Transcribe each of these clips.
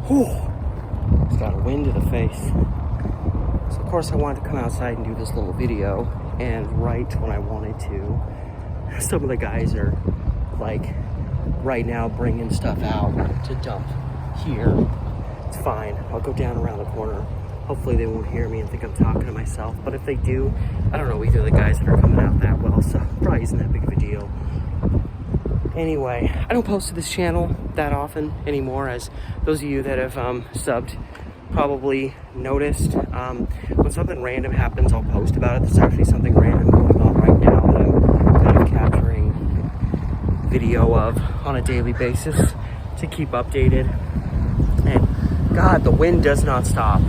Whew. Just got a wind to the face. So of course I wanted to come outside and do this little video, and right when I wanted to, some of the guys are like right now bringing stuff out to dump here. It's fine. I'll go down around the corner. Hopefully they won't hear me and think I'm talking to myself. But if they do, I don't know either of the guys that are coming out that well, so probably isn't that big of a deal. Anyway, I don't post to this channel that often anymore, as those of you that have subbed probably noticed. When something random happens, I'll post about it. There's actually something random going on right now that I'm kind of capturing video of on a daily basis to keep updated. And God, the wind does not stop.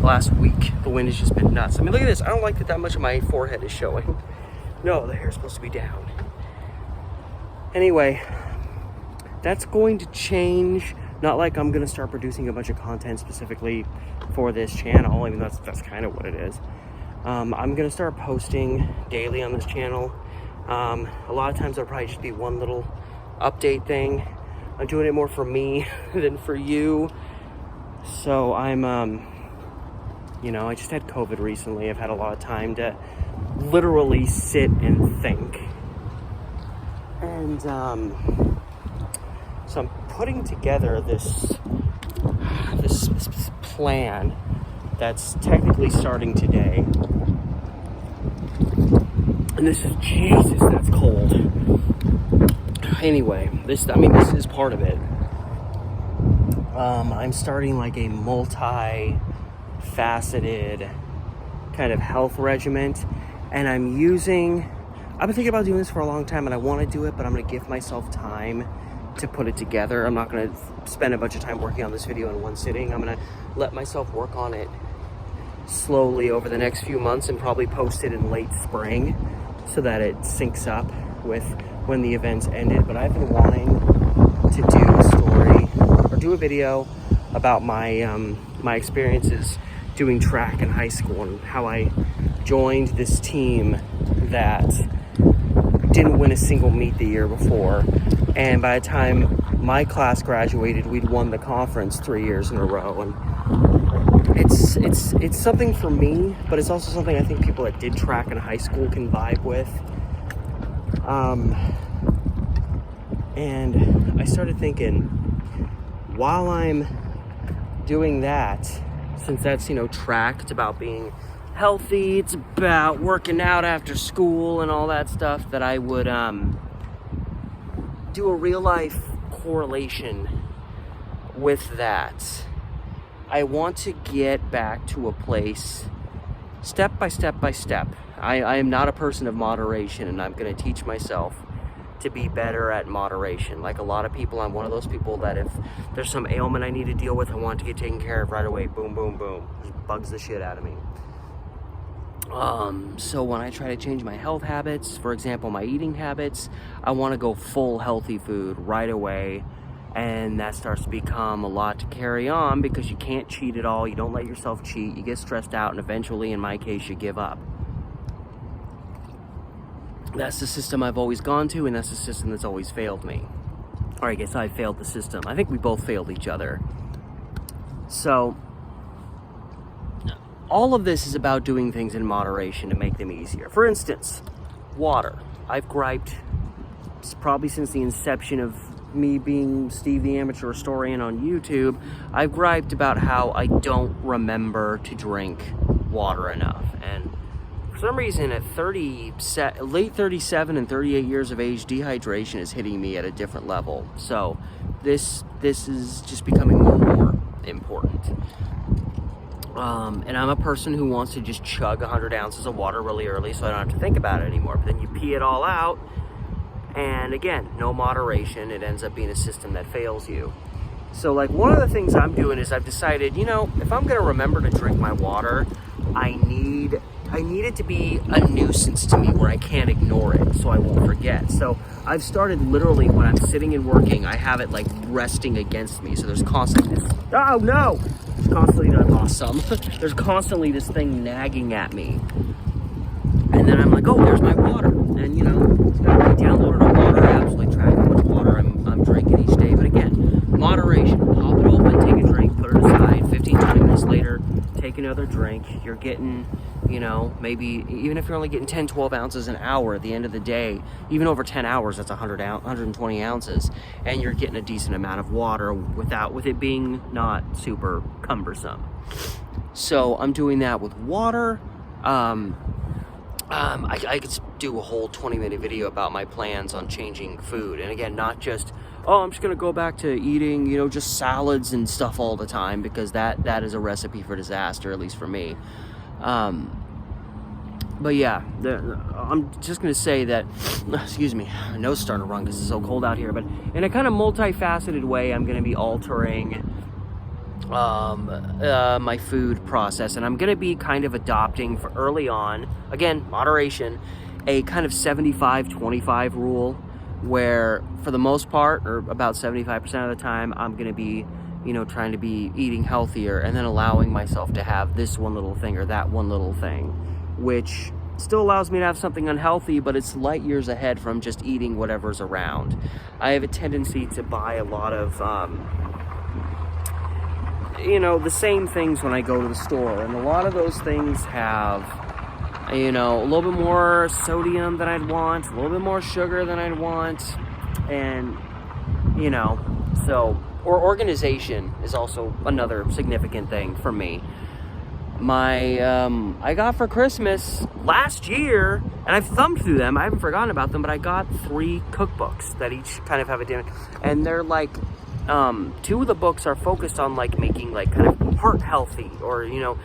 Last week, the wind has just been nuts. I mean, look at this. I don't like that much of my forehead is showing. No, the hair's supposed to be down. Anyway, that's going to change. Not like I'm going to start producing a bunch of content specifically for this channel. I mean, that's kind of what it is. I'm going to start posting daily on this channel. A lot of times it'll probably just be one little update thing. I'm doing it more for me than for you. So I'm, you know, I just had COVID recently. I've had a lot of time to literally sit and think. And so I'm putting together this plan that's technically starting today. And this is, Jesus, that's cold. Anyway, this is part of it. I'm starting like a multi-faceted kind of health regimen, and I've been thinking about doing this for a long time, and I want to do it, but I'm going to give myself time to put it together. I'm not going to spend a bunch of time working on this video in one sitting. I'm going to let myself work on it slowly over the next few months and probably post it in late spring so that it syncs up with when the events ended. But I've been wanting to do a story or do a video about my my experiences doing track in high school and how I joined this team that didn't win a single meet the year before, and by the time my class graduated, we'd won the conference 3 years in a row. And it's something for me, but it's also something I think people that did track in high school can vibe with. And I started thinking, while I'm doing that, since that's, you know, track, it's about being healthy, it's about working out after school and all that stuff, that I would do a real life correlation with that. I want to get back to a place step by step by step. I am not a person of moderation, and I'm going to teach myself to be better at moderation. Like a lot of people, I'm one of those people that if there's some ailment I need to deal with, I want to get taken care of right away. Boom, boom, boom. Just bugs the shit out of me. So when I try to change my health habits, for example, my eating habits, I want to go full healthy food right away. And that starts to become a lot to carry on because you can't cheat at all. You don't let yourself cheat. You get stressed out, and eventually, in my case, you give up. That's the system I've always gone to, and that's the system that's always failed me. Or I guess I failed the system. I think we both failed each other. So all of this is about doing things in moderation to make them easier. For instance, water. I've griped probably since the inception of me being Steve the Amateur Historian on YouTube. I've griped about how I don't remember to drink water enough. And for some reason at late 37 and 38 years of age, dehydration is hitting me at a different level. So this is just becoming more and more important. And I'm a person who wants to just chug 100 ounces of water really early so I don't have to think about it anymore. But then you pee it all out, and again, no moderation. It ends up being a system that fails you. So like one of the things I'm doing is I've decided, you know, if I'm going to remember to drink my water, I need it to be a nuisance to me where I can't ignore it so I won't forget. So I've started literally when I'm sitting and working, I have it like resting against me. So there's constantly this, oh no! There's constantly, I lost some. There's constantly this thing nagging at me. And then I'm like, oh, there's my water. And you know, I downloaded a water app, so like track how much water I'm drinking each day. But again, moderation. Pop it open, take a drink, another drink, you're getting, you know, maybe even if you're only getting 10, 12 ounces an hour at the end of the day, even over 10 hours, that's 120 ounces. And you're getting a decent amount of water with it being not super cumbersome. So I'm doing that with water. I could do a whole 20-minute video about my plans on changing food. And again, not just, oh, I'm just going to go back to eating, you know, just salads and stuff all the time, because that is a recipe for disaster, at least for me. But yeah, I'm just going to say that, excuse me, my nose is starting to run because it's so cold out here. But in a kind of multifaceted way, I'm going to be altering my food process, and I'm going to be kind of adopting for early on, again, moderation, a kind of 75-25 rule, where for the most part, or about 75% of the time, I'm going to be, you know, trying to be eating healthier, and then allowing myself to have this one little thing or that one little thing, which still allows me to have something unhealthy, but it's light years ahead from just eating whatever's around. I have a tendency to buy a lot of, you know, the same things when I go to the store, and a lot of those things have, you know, a little bit more sodium than I'd want, a little bit more sugar than I'd want, and, you know, so, or organization is also another significant thing for me. I got for Christmas last year, and I've thumbed through them, I haven't forgotten about them, but I got 3 cookbooks that each kind of have a different, and they're like, 2 of the books are focused on like making like kind of heart healthy, or, you know,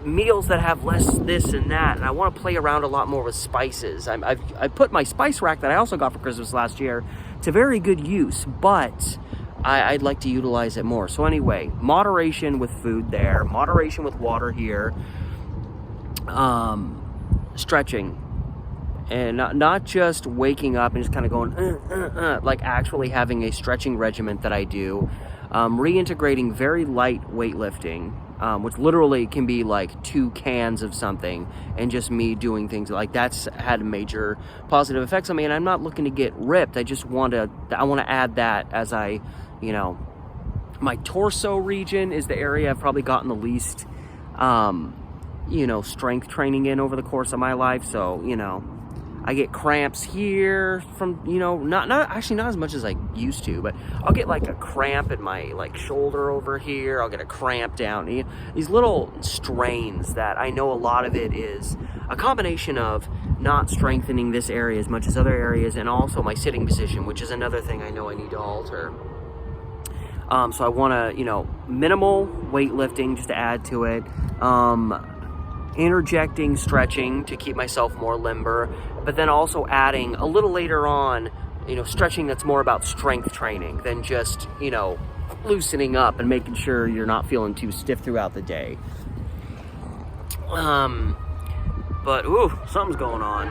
meals that have less this and that, and I want to play around a lot more with spices. I put my spice rack that I also got for Christmas last year to very good use, but I'd like to utilize it more. So anyway, moderation with food there, moderation with water here, stretching. And not just waking up and just kind of going, like actually having a stretching regimen that I do. Reintegrating very light weightlifting, which literally can be like 2 cans of something, and just me doing things like that's had major positive effects on me. And I'm not looking to get ripped. I just want to add that as I, you know, my torso region is the area I've probably gotten the least, you know, strength training in over the course of my life. So, you know, I get cramps here from, you know, not as much as I used to, but I'll get like a cramp in my like shoulder over here. I'll get a cramp down. These little strains that I know a lot of it is a combination of not strengthening this area as much as other areas, and also my sitting position, which is another thing I know I need to alter. So I want to, you know, minimal weightlifting just to add to it. Interjecting stretching to keep myself more limber, but then also adding a little later on, you know, stretching that's more about strength training than just, you know, loosening up and making sure you're not feeling too stiff throughout the day. But ooh, something's going on.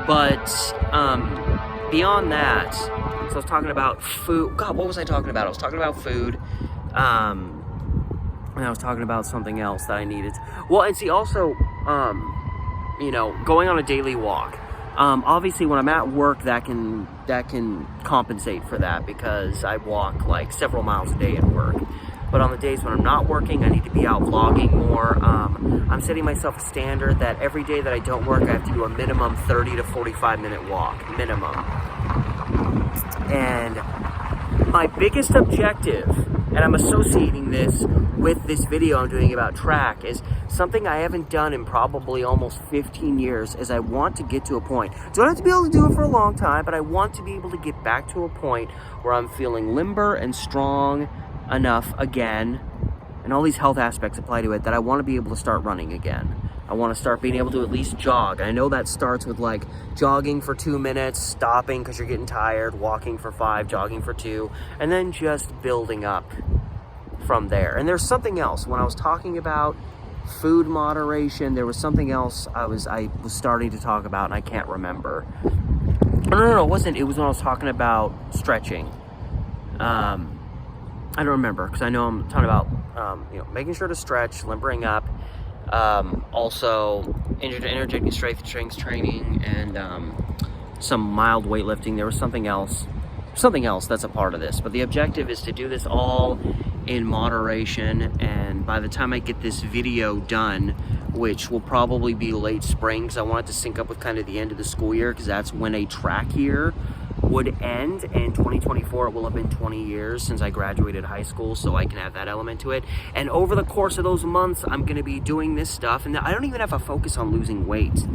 But beyond that, so I was talking about food. God, what was I talking about? I was talking about food. And I was talking about something else that I needed. Well, and see, also, you know, going on a daily walk. Obviously, when I'm at work, that can compensate for that, because I walk like several miles a day at work. But on the days when I'm not working, I need to be out vlogging more. I'm setting myself a standard that every day that I don't work, I have to do a minimum 30 to 45 minute walk, minimum. And my biggest objective, and I'm associating this with this video I'm doing about track, is something I haven't done in probably almost 15 years, is I want to get to a point. Don't have to be able to do it for a long time, but I want to be able to get back to a point where I'm feeling limber and strong enough again, and all these health aspects apply to it, that I want to be able to start running again. I want to start being able to at least jog. I know that starts with like jogging for 2 minutes, stopping because you're getting tired, walking for 5, jogging for 2, and then just building up from there. And there's something else. When I was talking about food moderation, there was something else I was starting to talk about, and I can't remember. No, it wasn't. It was when I was talking about stretching. I don't remember, because I know I'm talking about you know, making sure to stretch, limbering up. Also interjecting strength training, and some mild weightlifting. There was something else something else that's a part of this. But the objective is to do this all in moderation, and by the time I get this video done, which will probably be late spring, because I want it to sync up with kind of the end of the school year, because that's when a track year would end. In 2024 it will have been 20 years since I graduated high school, so I can add that element to it. And over the course of those months, I'm going to be doing this stuff, and I don't even have a focus on losing weight.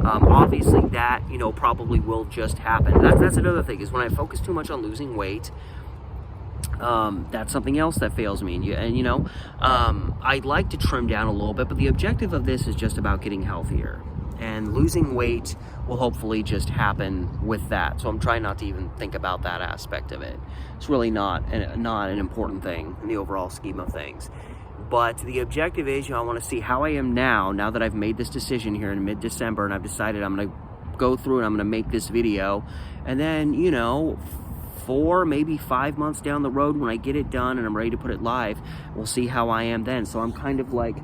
Obviously that, you know, probably will just happen. That's another thing, is when I focus too much on losing weight, that's something else that fails me. And you know, I'd like to trim down a little bit, but the objective of this is just about getting healthier. And losing weight will hopefully just happen with that. So I'm trying not to even think about that aspect of it. It's really not an important thing in the overall scheme of things. But the objective is, you know, I want to see how I am now that I've made this decision here in mid-December, and I've decided I'm going to go through and I'm going to make this video. And then, you know, 4, maybe 5 months down the road, when I get it done and I'm ready to put it live, we'll see how I am then. So I'm kind of like,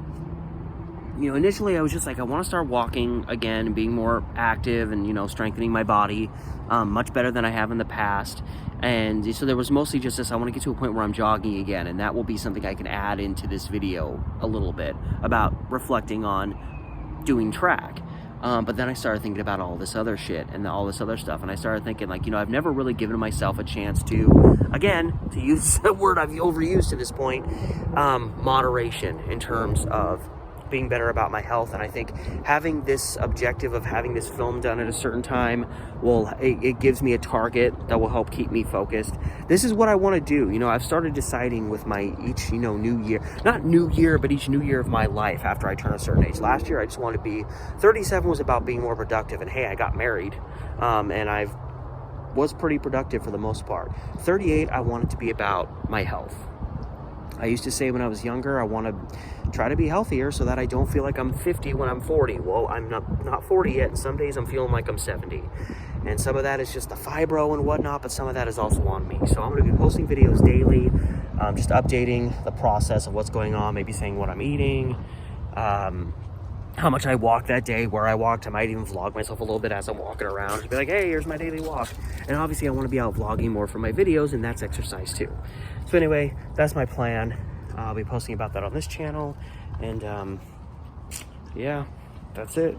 you know, initially I was just like, I want to start walking again and being more active and, you know, strengthening my body much better than I have in the past. And so there was mostly just this, I want to get to a point where I'm jogging again, and that will be something I can add into this video a little bit about reflecting on doing track. But then I started thinking about all this other shit and all this other stuff, and I started thinking, like, you know, I've never really given myself a chance to, again, to use a word I've overused to this point, moderation in terms of being better about my health. And I think having this objective of having this film done at a certain time it gives me a target that will help keep me focused. This is what I want to do. You know, I've started deciding with my each, you know, new year, not new year, but each new year of my life after I turn a certain age. Last year I just wanted to be 37 was about being more productive, and hey, I got married, and I was pretty productive for the most part. 38, I wanted to be about my health. I used to say when I was younger, I want to try to be healthier so that I don't feel like I'm 50 when I'm 40. Well, I'm not 40 yet, and some days I'm feeling like I'm 70. And some of that is just the fibro and whatnot, but some of that is also on me. So I'm going to be posting videos daily, just updating the process of what's going on, maybe saying what I'm eating, how much I walked that day, where I walked. I might even vlog myself a little bit as I'm walking around. Just be like, hey, here's my daily walk. And obviously I want to be out vlogging more for my videos, and that's exercise too. So anyway, that's my plan. I'll be posting about that on this channel. And yeah, that's it.